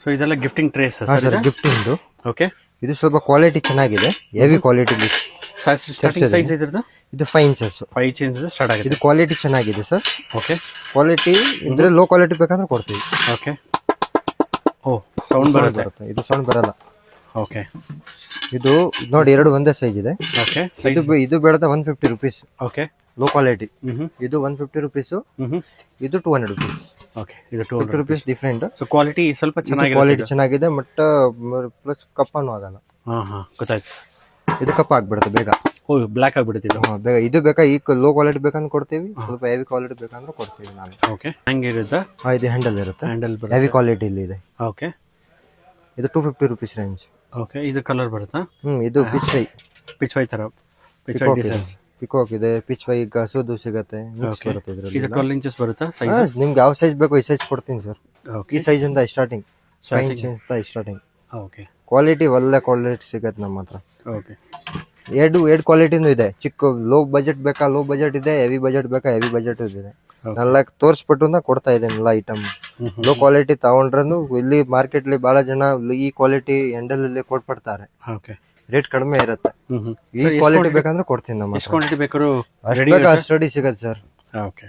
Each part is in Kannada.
ಸೊ ಇದೆಲ್ಲ gifting trace sir gifting. Okay. ಇದು ಸ್ವಲ್ಪ ಕ್ವಾಲಿಟಿ ಚೆನ್ನಾಗಿದೆ, ಹೆವಿ ಕ್ವಾಲಿಟಿ. ಸ್ಟಾರ್ಟಿಂಗ್ ಸೈಜ್ ಇದ್ರದ್ದು ಇದು 5 ಇಂಚಸ್. 5 ಇಂಚ್ ಸ್ಟಾರ್ಟ್ ಆಗಿದೆ. ಇದು ಕ್ವಾಲಿಟಿ ಚೆನ್ನಾಗಿದೆ ಸರ್. ಓಕೆ. ಕ್ವಾಲಿಟಿ ಇದ್ರೆ ಲೋ ಕ್ವಾಲಿಟಿ ಬೇಕಂದ್ರೆ ಕೊಡ್ತೀವಿ. ಓಕೆ. ಓ ಸೌಂಡ್ ಬರುತ್ತೆ. ಇದು ಸೌಂಡ್ ಬರಲ್ಲ. ಓಕೆ. ಇದು ನೋಡಿ, ಎರಡು ಒಂದೇ ಸೈಜ್ ಇದೆ. ಓಕೆ. ಇದು ಬೇಡದ 150 ರುಪೀಸ್. ಓಕೆ. Low quality. ಇದು 150 ರುಪೀಸ್. ಇದು 200 ರುಪೀಸ್. ಓಕೆ. ಇದು 200 ರುಪೀಸ್ ಡಿಫ್ರೆಂಟ್. ಸೊ ಕ್ವಾಲಿಟಿ ಸ್ವಲ್ಪ ಚೆನ್ನಾಗಿದೆ. ಕ್ವಾಲಿಟಿ ಚೆನ್ನಾಗಿದೆ, ಬಟ್ ಪ್ಲಸ್ ಕಪ್ಪನ್ನು ಆಗಲ್ಲ. ಗೊತ್ತಾಯ್ತು. ಇದು ಕಪ್ಪ ಆಗ್ಬಿಡುತ್ತೆ ಬೇಗ. ಓ ಬ್ಲ್ಯಾಕ್ ಆಗ್ಬಿಡುತ್ತೆ ಇದು. ಬೇಗ. ಇದು ಬೇಕಾ, ಈ ಲೋ ಕ್ವಾಲಿಟಿ ಬೇಕಂದ್ರೆ ಕೊಡ್ತೀವಿ, ಸ್ವಲ್ಪ ಹೆವಿ ಕ್ವಾಲಿಟಿ ಬೇಕಂದ್ರೆ ಕೊಡ್ತೀವಿ ನಾನು. ಓಕೆ. ಹೆಂಗಿರುತ್ತೆ? ಇದು ಹ್ಯಾಂಡಲ್ ಇರುತ್ತೆ, ಹ್ಯಾಂಡಲ್ ಹೆವಿ ಕ್ವಾಲಿಟಿ ಇಲ್ಲಿ ಇದೆ. ಓಕೆ. ಇದು 250 ರುಪೀಸ್ ರೇಂಜ್. ಓಕೆ. ಇದು ಕಲರ್ ಬರುತ್ತಾ? ಇದು ಪಿಚ್ ವೈ ತರ. ಪಿಕಾಕ್ ಇದೆ, ಪಿಚ್ ವೈ ಗಸೂದು ಸಿಗುತ್ತೆ, ಮಿಕ್ಸ್ ಬರುತ್ತೆ ಇದರಲ್ಲಿ. ಇದು 12 ಇಂಚಸ್ ಬರುತ್ತಾ ಸೈಜ್? ನಿಮ್ಗೆ ಯಾವ ಸೈಜ್ ಬೇಕೋ ಈ ಸೈಜ್ ಕೊಡ್ತೀನಿ ಸರ್. ಓಕೆ. ಈ ಸೈಜ್ ಅಂತ ಸ್ಟಾರ್ಟಿಂಗ್ 5 ಇಂಚ್ ಅಂತ ಸ್ಟಾರ್ಟಿಂಗ್. ಓಕೆ. ಕ್ವಾಲಿಟಿ ಒಳ್ಳೆ ಕ್ವಾಲಿಟಿ ಸಿಗುತ್ತೆ ನಮ್ಮ ಹತ್ರ. ಓಕೆ. ಎರಡು ಕ್ವಾಲಿಟಿನೂ ಇದೆ. ಚಿಕ್ಕ ಲೋ ಬಜೆಟ್ ಬೇಕಾ, ಲೋ ಬಜೆಟ್ ಇದೆ. ಹೆವಿ ಬಜೆಟ್ ಬೇಕಾ, ಹೆವಿ ಬಜೆಟ್ ಇದೆ. ಎಲ್ಲ ತೋರಿಸ್ಬಿಟ್ಟು ಕೊಡ್ತಾ ಇದ್ದೇನೆ ಎಲ್ಲ ಐಟಮ್. ಲೋ ಕ್ವಾಲಿಟಿ ತಗೊಂಡ್ರೂ ಇಲ್ಲಿ ಮಾರ್ಕೆಟ್ ಅಲ್ಲಿ ಬಹಳ ಜನ ಈ ಕ್ವಾಲಿಟಿ ಹ್ಯಾಂಡಲ್ ಅಲ್ಲಿ ಕೊಟ್ಬಿಡ್ತಾರೆ. ಓಕೆ. ರೇಟ್ ಕಡಿಮೆ ಇರುತ್ತೆ. ಈ ಕ್ವಾಲಿಟಿ ಬೇಕಂದ್ರೆ ಕೊಡ್ತೀನಿ ನಮ್ಮ ಹತ್ರ. ಎಷ್ಟು ಕ್ವಾಂಟಿಟಿ ಬೇಕಾದ್ರೂ ಅಷ್ಟು ಬೇಕಾ ಅಷ್ಟು ರೆಡಿ ಸಿಗುತ್ತೆ sir. Okay.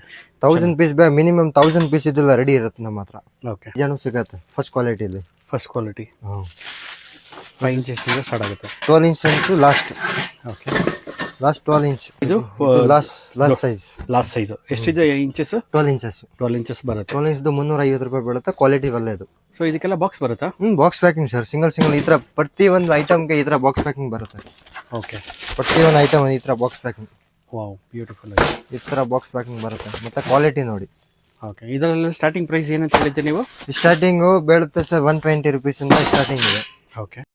1000 piece minimum 1000 piece ಇದೆಲ್ಲ ರೆಡಿ ಇರುತ್ತೆ ನಮ್ಮ ಹತ್ರ. ಓಕೆ. ಏನು ಸಿಗುತ್ತೆ ಫಸ್ಟ್ ಕ್ವಾಲಿಟಿಲಿ. ಫಸ್ಟ್ ಕ್ವಾಲಿಟಿ 5 ಇಂಚಸ್ ಇಂದ ಸ್ಟಾರ್ಟ್ ಆಗುತ್ತೆ. 12 ಇಂಚ್ ಅಂತೂ ಲಾಸ್ಟ್. ಓಕೆ. Last 12 inch. ಇದು ಲಾಸ್ಟ್ ಸೈಜ್. ಲಾಸ್ಟ್ ಸೈಜ್ ಎಷ್ಟಿದೆ ಇಂಚಸ್? 12 ಇಂಚಸ್. 12 ಇಂಚಸ್ ಬರುತ್ತೆ. 12 ಇಂಚ್ 350 ರೂಪಾಯಿ ಬೀಳುತ್ತೆ. ಕ್ವಾಲಿಟಿ ಒಳ್ಳೆಯದು. ಸೊ ಇದಕ್ಕೆಲ್ಲ ಬಾಕ್ಸ್ ಬರುತ್ತಾ? Box packing sir. ಸಿಂಗಲ್ ಈ ತರ ಪ್ರತಿ ಒಂದು ಐಟಮ್ಗೆ ಈ ತರ ಬಾಕ್ಸ್ ಪ್ಯಾಕಿಂಗ್ ಬರುತ್ತೆ. ಓಕೆ. ಪ್ರತಿ ಒಂದು ಐಟಮ್ ಈ ತರ ಬಾಕ್ಸ್ ಪ್ಯಾಕಿಂಗ್. Wow, beautiful. ಈ ತರ ಬಾಕ್ಸ್ ಪ್ಯಾಕಿಂಗ್ ಬರುತ್ತೆ. ಮತ್ತೆ ಕ್ವಾಲಿಟಿ ನೋಡಿ. ಓಕೆ. ಇದರಲ್ಲಿ ಸ್ಟಾರ್ಟಿಂಗ್ ಪ್ರೈಸ್ ಏನಂತ ಹೇಳಿದ್ದೆ ನೀವು? ಸ್ಟಾರ್ಟಿಂಗು ಬೀಳುತ್ತೆ ಸರ್ 120 ರುಪೀಸ್ ಇಂದ ಸ್ಟಾರ್ಟಿಂಗ್ ಇದೆ. ಓಕೆ.